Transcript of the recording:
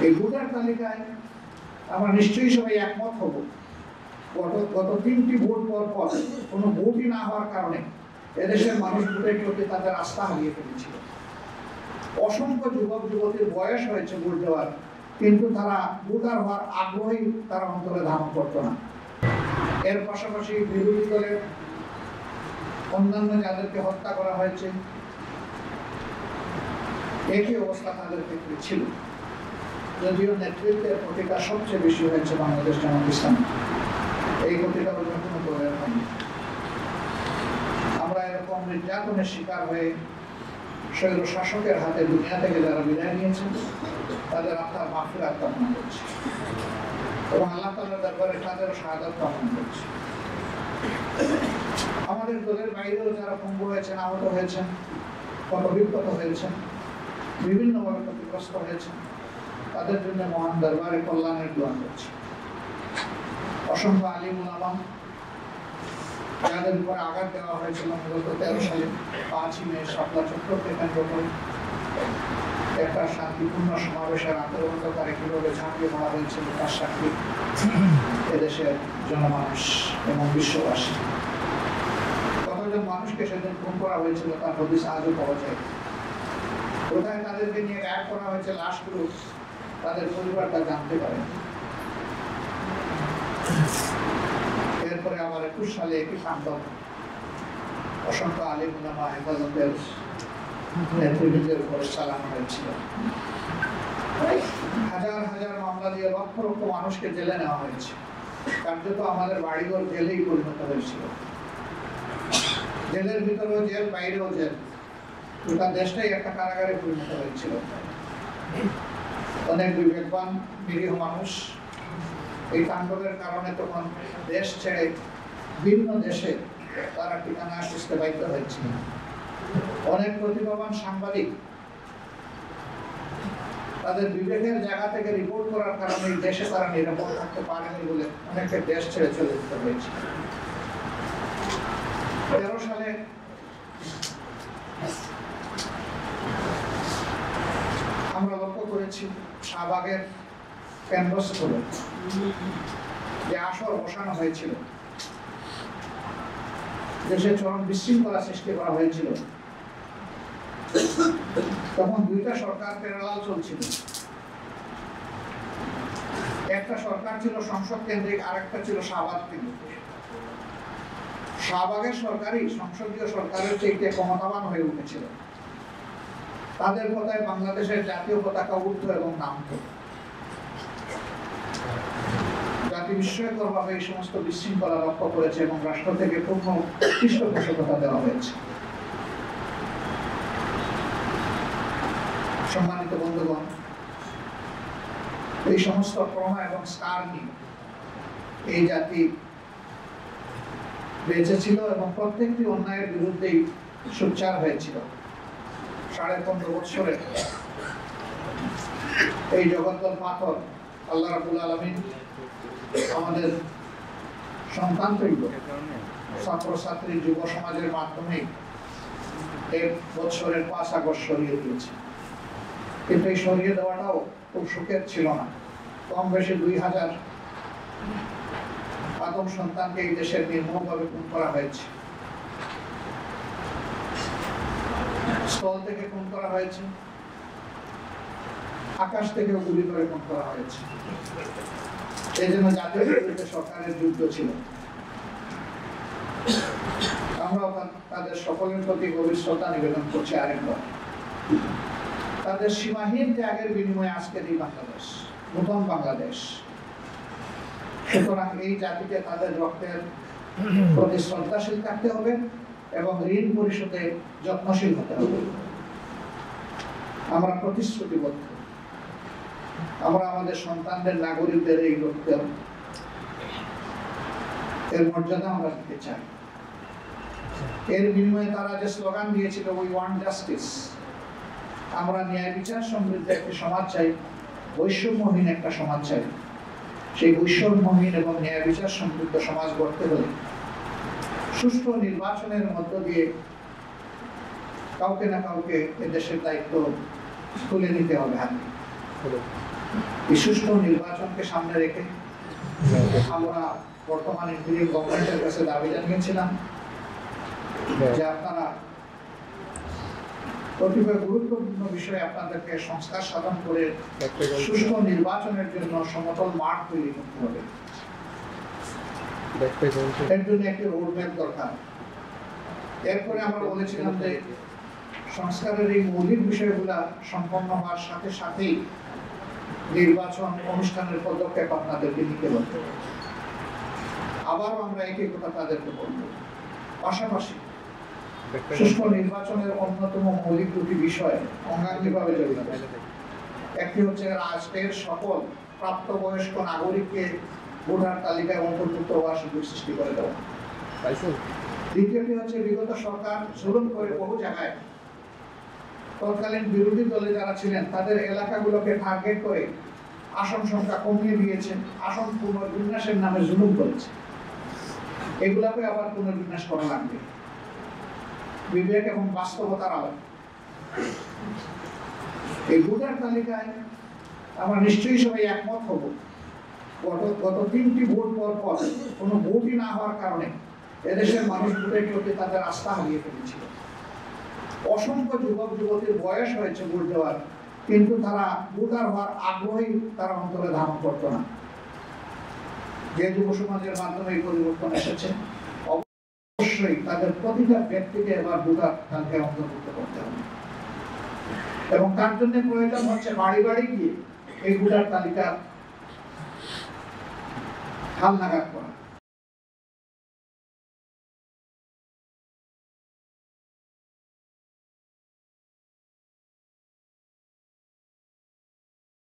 এই ভোটার তালিকায় আমরা নিশ্চয়ই সবাই একমত হব, গত 3টি ভোট পর কোনো ভোটই না হওয়ার কারণে এদেশের মানুষ ভোটের প্রতি তাদের আস্থা হারিয়ে ফেলেছিল। অসংখ্য যুবক যুবতীর বয়স হয়েছে ভোট দেওয়ার, কিন্তু তারা ভোটার হওয়ার আগ্রহী তারা অন্তরে ধারণ করত না। এর পাশাপাশি বিরোধী দলের অন্যান্য যাদেরকে হত্যা করা হয়েছে, একই অবস্থা তাদের ক্ষেত্রে ছিল। যদিও নেতৃত্বের ক্ষতিটা সবচেয়ে বেশি হয়েছে বাংলাদেশ জামাত ইসলামী, এই ক্ষতিটা অন্য কোনো দলের হয়নি। আমরা এরকম নির্যাতনের শিকার হয়ে স্বৈর শাসকের হাতে দুনিয়া থেকে যারা বিদায় নিয়েছেন তাদের আত্মার মাগফিরাত কামনা করছি এবং আল্লাহ তাআলার দরবারে তাদেরও শাহাদাত কামনা করছি। আমাদের দলের বাইরেও যারা পঙ্গু হয়েছেন, আহত হয়েছেন, ক্ষতবিক্ষত হয়েছেন, বিভিন্নভাবে ক্ষতিগ্রস্ত হয়েছেন, তাদের জন্য মহান দরবারে কল্যাণের দোয়া করছি। অসংখ্য আলিম উলামা যাদের উপরে আঘাত দেওয়া হয়েছিল মূলত 13 সালে 5ই মে শাপলা চত্বরকে কেন্দ্র করে একটা শান্তিপূর্ণ সমাবেশের আন্দোলনকারী কিভাবে ঝাঁপিয়ে পড়া হয়েছিল তার সাক্ষী এদেশের জনমানুষ এবং বিশ্ববাসী। কতজন মানুষকে সেদিন খুন করা হয়েছিল তার হদিস আজও পাওয়া যায়। কোথায় তাদেরকে নিয়ে গায়েব করা হয়েছে লাশগুলো, তাদের পরিবার তা জানতে পারে। এরপরে আবার 21 সালে একই কাণ্ড, অসংখ্য আলিম উলামা হেফাজতের নেতৃবৃন্দের উপরে চালানো হয়েছিল। হাজার হাজার মামলা দিয়ে লক্ষ লক্ষ মানুষকে জেলে নেওয়া হয়েছে। কার্যত আমাদের বাড়িঘর জেলেই পরিণত হয়েছিল। জেলের ভিতরেও জেল, বাইরেও জেল, গোটা দেশটাই একটা কারাগারে পরিণত হয়েছিল। অনেক বিবেকবান নিরীহ মানুষ এই তাণ্ডবের কারণে তখন দেশ ছেড়ে ভিন্ন দেশে তারা ঠিকানা খুঁজতে বাধ্য হয়েছিল। অনেক প্রতিভাবান সাংবাদিক তাদের বিবেকের জায়গা থেকে রিপোর্ট করার কারণে দেশে তারা নিরাপদ থাকতে পারেনি বলে অনেকে দেশ ছেড়ে চলে যেতে হয়েছে। 13 সালে আমরা লক্ষ্য করেছি শাহবাগের কেন্দ্রস্থলে যে আসর বসানো হয়েছিল, দেশে চরম বিশৃঙ্খলা সৃষ্টি করা হয়েছিল। তখন 2টা সরকার প্যারালাল চলছিল। একটা সরকার ছিল সংসদ কেন্দ্রিক, আরেকটা ছিল শাহবাগ কেন্দ্রিক। শাহবাগের সরকারই সংসদীয় সরকারের চেয়ে ক্ষমতাবান হয়ে উঠেছিল। তাদের কথায় বাংলাদেশের জাতীয় পতাকা উঠত এবং নামত। জাতি বিস্ময়করভাবে এই সমস্ত বিশৃঙ্খলা লক্ষ্য করেছে এবং রাষ্ট্র থেকে পূর্ণ পৃষ্ঠপোষকতা দেওয়া হয়েছে। সম্মানিত বন্ধুগণ, এই সমস্ত প্রমাণ এবং স্কার নিয়ে এই জাতি বেঁচে ছিল এবং প্রত্যেকটি অন্যায়ের বিরুদ্ধেই সোচ্চার হয়েছিল। 15.5 বছরে এই জগদ্দল পাথর আল্লাহ রাব্বুল আলামিন আমাদের সন্তান তৈরি ছাত্রছাত্রী যুব সমাজের মাধ্যমে 1 বছরের 5 আগস্ট সরিয়ে দিয়েছে। কিন্তু এই সরিয়ে দেওয়াটাও খুব সুখের ছিল না। কম বেশি 2000 আদম সন্তানকে এই দেশের নির্মমভাবে খুন করা হয়েছে। স্থল থেকে খুন করা হয়েছে, আকাশ থেকে গুলি করে খুন করা হয়েছে। এই জন্য জাতীয় বিরুদ্ধে সরকারের যুদ্ধ ছিল। আমরাও তাদের সকলের প্রতি গভীর শ্রদ্ধা নিবেদন করছি আরেকবার। তাদের সীমাহীন ত্যাগের বিনিময়ে আজকের এই বাংলাদেশ, নতুন বাংলাদেশ। সুতরাং এই জাতিকে তাদের রক্তের প্রতি শ্রদ্ধাশীল থাকতে হবে এবং ঋণ পরিশোধে যত্নশীল হতে হবে। আমরা প্রতিশ্রুতিবদ্ধ, আমরা আমাদের সন্তানদের, নাগরিকদের এই রক্তের এর মর্যাদা আমরা দিতে চাই। এর বিনিময়ে তারা যে স্লোগান দিয়েছিল, উই ওয়ান্ট জাস্টিস, আমরা ন্যায় বিচার সমৃদ্ধ একটি সমাজ চাই, বৈষম্যহীন একটা সমাজ চাই। সেই বৈষম্যহীন এবং ন্যায় বিচার সমৃদ্ধ সমাজ গড়তে হলে সুষ্ঠু নির্বাচনের মধ্য দিয়ে কাউকে না কাউকে এদেশের দায়িত্ব তুলে নিতে হবে হাতে। সুষ্ঠু নির্বাচনকে সামনে রেখে আমরা বর্তমান ইন্টারিম গভর্নমেন্টের কাছে দাবি জানিয়েছিলাম যে আপনারা কতিপয় গুরুত্বপূর্ণ বিষয়ে আপনাদেরকে সংস্কার সাধন করে সুষ্ঠু নির্বাচনের জন্য সমতল মাঠ তৈরি করতে হবে। এর জন্য একটি রোডম্যাপ দরকার। এরপরে আমরা বলেছিলাম যে সংস্কারের এই মৌলিক বিষয়গুলা সম্পন্ন হওয়ার সাথে সাথেই নির্বাচন অনুষ্ঠানের পদক্ষেপ আপনাদেরকে নিতে হবে। আবারও আমরা একই কথা তাদেরকে বলব। পাশাপাশি সুষ্ঠু নির্বাচনের অন্যতম মৌলিক দুটি বিষয় অঙ্গাঙ্গিভাবে জড়িত। একটি হচ্ছে রাষ্ট্রের সকল প্রাপ্তবয়স্ক নাগরিককে ভোটার তালিকায় অন্তর্ভুক্ত হওয়ার সুযোগ সৃষ্টি করে দেওয়া। দ্বিতীয়টি হচ্ছে বিগত সরকার জুলুম করে বহু জায়গায় তৎকালীন বিরোধী দলে যারা ছিলেন তাদের এলাকাগুলোকে টার্গেট করে আসন সংখ্যা কমিয়ে দিয়েছেন, আসন পুনর্বিন্যাসের নামে জুলুম করেছে। এগুলাকে আবার পুনর্বিন্যাস করা লাগবে বিবেক এবং বাস্তবতার আলো। এই ভোটার তালিকায় আমরা নিশ্চয়ই সবাই একমত হব। গত 3টি ভোট পর কোনো ভোটই না হওয়ার কারণে এদেশের মানুষ ভোটের প্রতি তাদের আস্থা হারিয়ে ফেলেছিল। অসংখ্য যুবক যুবতীর বয়স হয়েছে ভোট দেওয়ার, কিন্তু তারা ভোটার হওয়ার আগ্রহী তারা অন্তরে ধারণ করতো না। যে যুব সমাজের মাধ্যমে এই পরিবর্তন এসেছে, অবশ্যই তাদের প্রতিটা ব্যক্তিকে এবার ভোটার তালিকায় অন্তর্ভুক্ত করতে হবে এবং তার জন্য প্রয়োজন হচ্ছে বাড়ি বাড়ি গিয়ে এই ভোটার তালিকা হালনাগাদ করা।